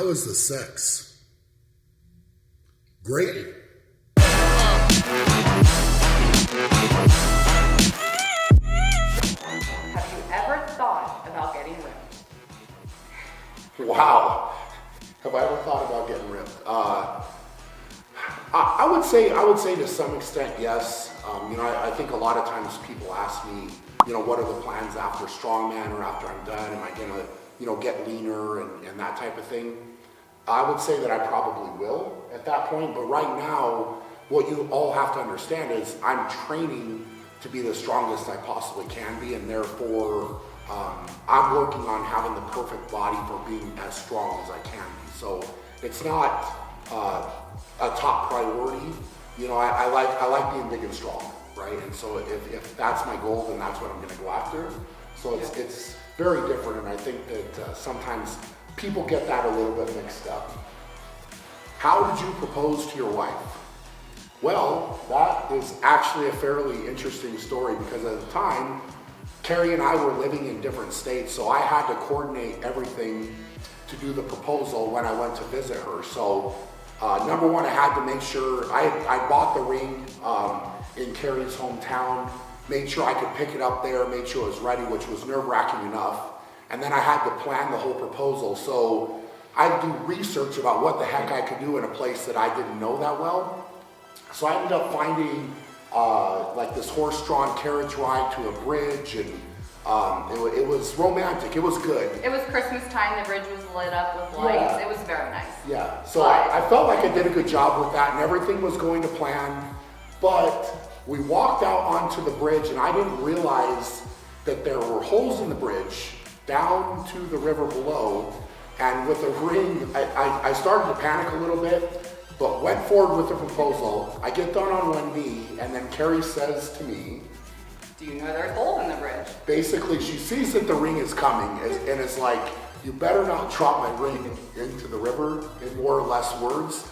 How is the sex? Great. Have you ever thought about getting ripped? Wow. Have I ever thought about getting ripped? I would say to some extent, yes. I think a lot of times people ask me, what are the plans after strongman or after I'm done? Am I gonna, get leaner and that type of thing? I would say that I probably will at that point, but right now, what you all have to understand is I'm training to be the strongest I possibly can be, and therefore, I'm working on having the perfect body for being as strong as I can be. So it's not a top priority. I like being big and strong, right? And so if that's my goal, then that's what I'm going to go after. So it's very different, and I think that sometimes people get that a little bit mixed up. How did you propose to your wife? Well, that is actually a fairly interesting story because at the time, Keri and I were living in different states, so I had to coordinate everything to do the proposal when I went to visit her. So number one, I had to make sure, I bought the ring in Keri's hometown, made sure I could pick it up there, made sure it was ready, which was nerve-wracking enough. And then I had to plan the whole proposal. So I'd do research about what the heck I could do in a place that I didn't know that well. So I ended up finding like this horse-drawn carriage ride to a bridge, and it was romantic. It was good. It was Christmas time. The bridge was lit up with lights. Yeah. It was very nice. Yeah. So I felt like I did a good job with that, and everything was going to plan. But we walked out onto the bridge, and I didn't realize that there were holes in the bridge down to the river below. And with the ring, I started to panic a little bit, but went forward with the proposal. I get down on one knee, and then Keri says to me, "Do you know there's holes in the bridge?" Basically, she sees that the ring is coming, and it's like, you better not drop my ring into the river, in more or less words.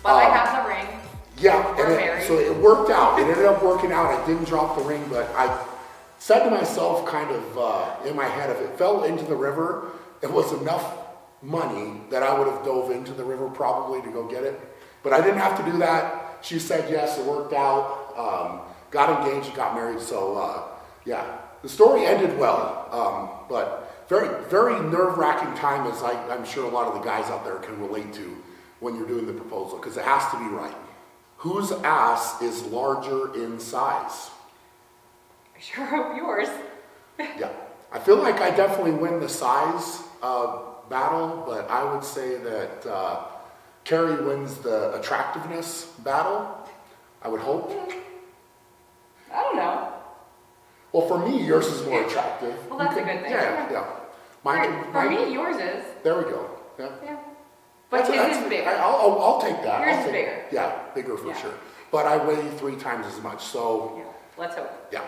But I have the ring. Yeah, We're married. So it worked out. It ended up working out. I didn't drop the ring, but I said to myself kind of in my head, if it fell into the river, it was enough money that I would have dove into the river probably to go get it. But I didn't have to do that. She said yes, it worked out. Got engaged, got married. So yeah, the story ended well. But very, very nerve-wracking time, as I'm sure a lot of the guys out there can relate to when you're doing the proposal, because it has to be right. Whose ass is larger in size? I sure hope yours. Yeah, I feel like I definitely win the size battle, but I would say that Keri wins the attractiveness battle, I would hope. I don't know. Well, for me, yours is more attractive. Well, that's a good thing. Yeah. For me, yours is. There we go. Yeah. But his is bigger. I'll take that. Yours is bigger. Yeah, bigger for sure. But I weigh 3 times as much, so. Yeah, let's hope. Yeah.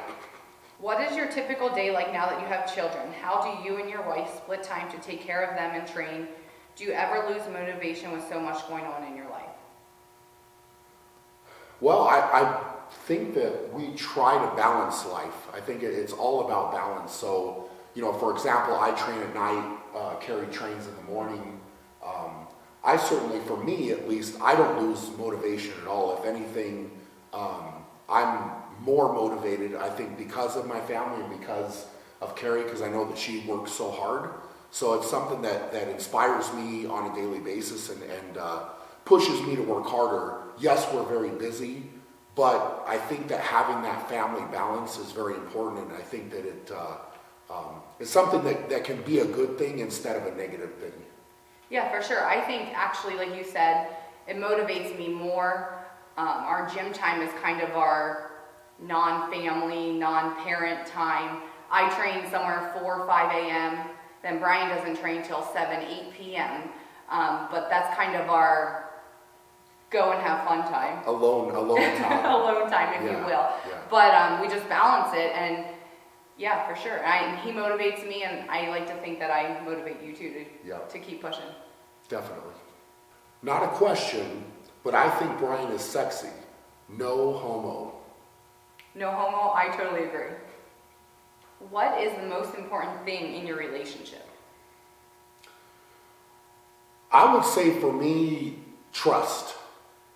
What is your typical day like now that you have children? How do you and your wife split time to take care of them and train? Do you ever lose motivation with so much going on in your life? Well, I think that we try to balance life. I think it's all about balance. So, for example, I train at night, Keri trains in the morning. I certainly, for me at least, I don't lose motivation at all. If anything, I'm more motivated, I think, because of my family and because of Keri, because I know that she works so hard. So it's something that inspires me on a daily basis and pushes me to work harder. Yes, we're very busy, but I think that having that family balance is very important, and I think that it's something that can be a good thing instead of a negative thing. Yeah, for sure. I think actually, like you said, it motivates me more. Our gym time is kind of our non-family, non-parent time. I train somewhere 4 or 5 a.m. Then Brian doesn't train till 7, 8 p.m. But that's kind of our go and have fun time. Alone time. Alone time, if you will. Yeah. But we just balance it, and yeah, for sure. He motivates me, and I like to think that I motivate you too to keep pushing. Definitely. Not a question, but I think Brian is sexy. No homo. No homo, I totally agree. What is the most important thing in your relationship? I would say for me, trust.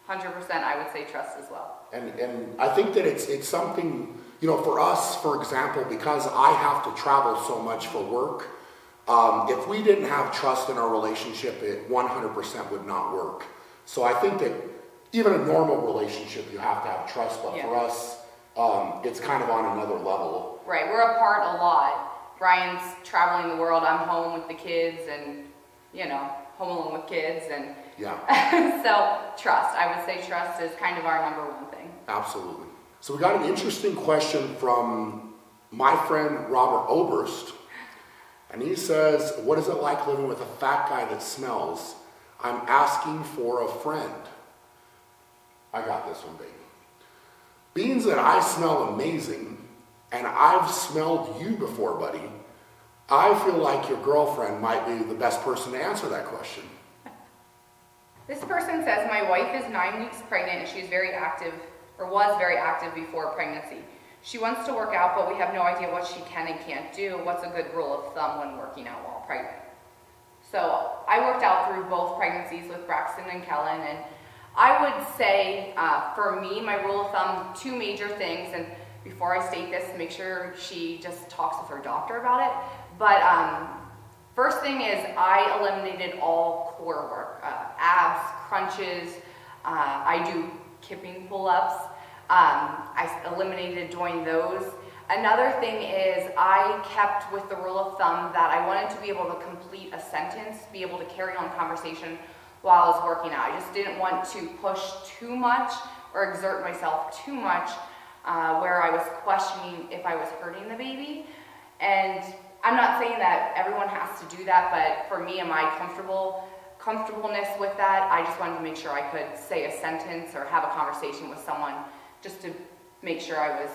100%, I would say trust as well. And I think that it's something, for us, for example, because I have to travel so much for work, if we didn't have trust in our relationship, it 100% would not work. So I think that even a normal relationship, you have to have trust, but for us, it's kind of on another level. Right, we're apart a lot. Brian's traveling the world, I'm home with the kids and, home alone with kids. And so trust, I would say trust is kind of our number one thing. Absolutely. So we got an interesting question from my friend Robert Oberst. And he says, what is it like living with a fat guy that smells? I'm asking for a friend. I got this one, baby. Being that I smell amazing, and I've smelled you before, buddy, I feel like your girlfriend might be the best person to answer that question. This person says, my wife is 9 weeks pregnant and she's very active, or was very active before pregnancy. She wants to work out, but we have no idea what she can and can't do. What's a good rule of thumb when working out while pregnant? So I worked out through both pregnancies with Braxton and Kellen, and I would say for me, my rule of thumb, 2 major things, and before I state this, make sure she just talks with her doctor about it. But first thing is I eliminated all core work, abs, crunches, I do kipping pull-ups. I eliminated doing those. Another thing is I kept with the rule of thumb that I wanted to be able to complete a sentence, be able to carry on conversation while I was working out. I just didn't want to push too much or exert myself too much where I was questioning if I was hurting the baby. And I'm not saying that everyone has to do that, but for me and my comfortableness with that, I just wanted to make sure I could say a sentence or have a conversation with someone just to make sure I was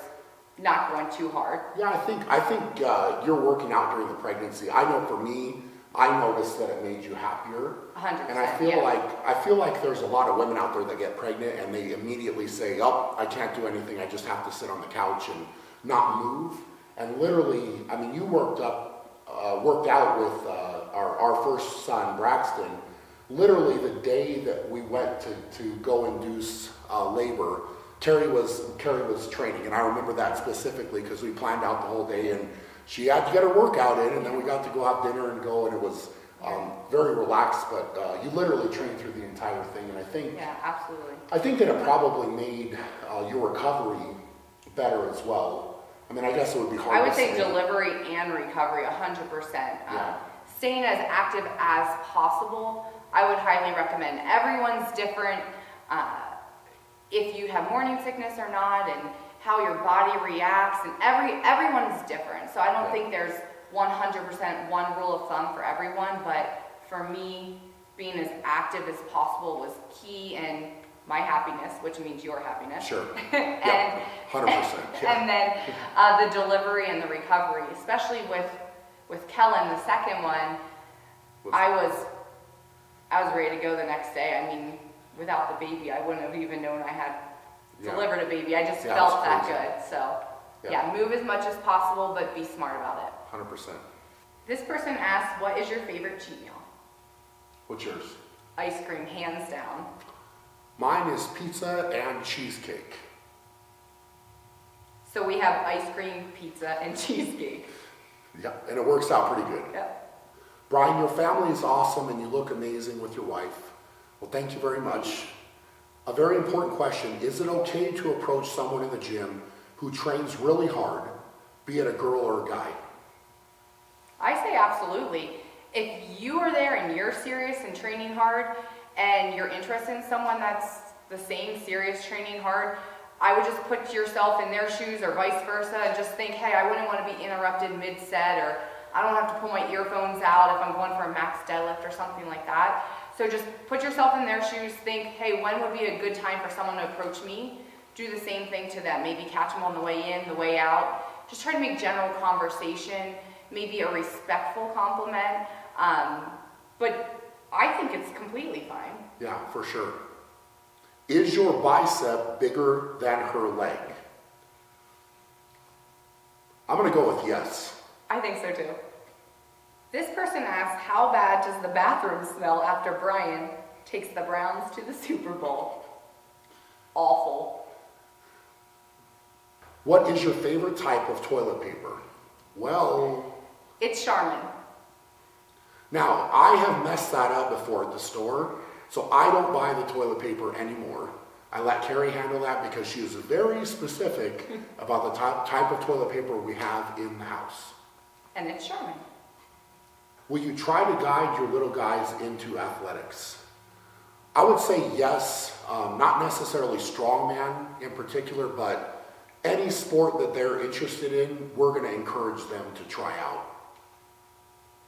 not going too hard. Yeah, I think you're working out during the pregnancy. I know for me, I noticed that it made you happier. 100%. And I feel like there's a lot of women out there that get pregnant and they immediately say, "Oh, I can't do anything. I just have to sit on the couch and not move." And literally, I mean, you worked out with our first son, Braxton. Literally, the day that we went to go induce labor, Keri was training, and I remember that specifically because we planned out the whole day, and she had to get her workout in, and then we got to go have dinner and go, and it was very relaxed. But you literally trained through the entire thing, and I think absolutely. I think that it probably made your recovery better as well. I mean, I guess it would be hard. I would say delivery and recovery, 100%. Staying as active as possible, I would highly recommend. Everyone's different. If you have morning sickness or not, and how your body reacts, and everyone is different. So I don't think there's 100% one rule of thumb for everyone, but for me, being as active as possible was key in my happiness, which means your happiness. Sure. And 100%. And then the delivery and the recovery, especially with Kellen, the second one, I was ready to go the next day. I mean, without the baby, I wouldn't have even known I had delivered a baby. I just felt that good. So move as much as possible, but be smart about it. 100%. This person asks, what is your favorite cheat meal? What's yours? Ice cream, hands down. Mine is pizza and cheesecake. So we have ice cream, pizza, and cheesecake. Yeah, and it works out pretty good. Yep. Brian, your family is awesome and you look amazing with your wife. Well, thank you very much. A very important question, is it okay to approach someone in the gym who trains really hard, be it a girl or a guy? I say absolutely. If you are there and you're serious and training hard, and you're interested in someone that's the same serious training hard, I would just put yourself in their shoes or vice versa and just think, hey, I wouldn't want to be interrupted mid-set, or I don't have to pull my earphones out if I'm going for a max deadlift or something like that. So just put yourself in their shoes, think, hey, when would be a good time for someone to approach me? Do the same thing to them. Maybe catch them on the way in, the way out. Just try to make general conversation, maybe a respectful compliment. But I think it's completely fine. Yeah, for sure. Is your bicep bigger than her leg? I'm going to go with yes. I think so too. This person asks, how bad does the bathroom smell after Brian takes the Browns to the Super Bowl? Awful. What is your favorite type of toilet paper? Well, It's Charmin. now I have messed that up before at the store, so I don't buy the toilet paper anymore. I let Keri handle that because she is very specific about the type of toilet paper we have in the house. And it's Charmin. Will you try to guide your little guys into athletics? I would say yes, not necessarily strongman in particular, but any sport that they're interested in, we're going to encourage them to try out.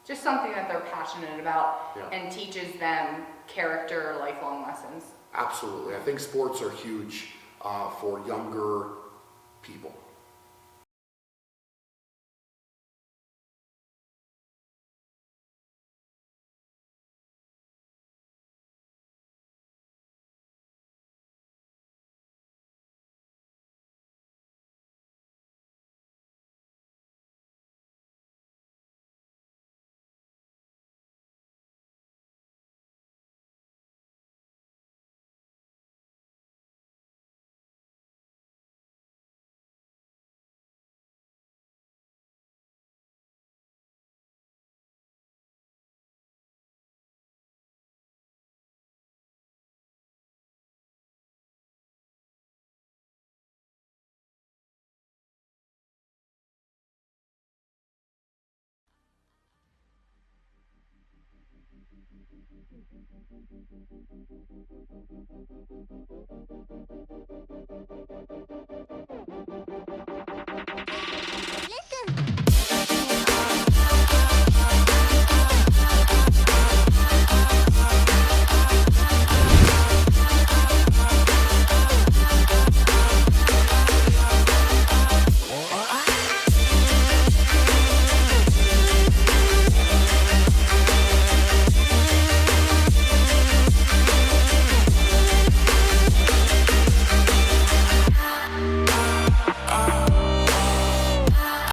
Just something that they're passionate about Yeah. and teaches them character, lifelong lessons. Absolutely. I think sports are huge for younger people.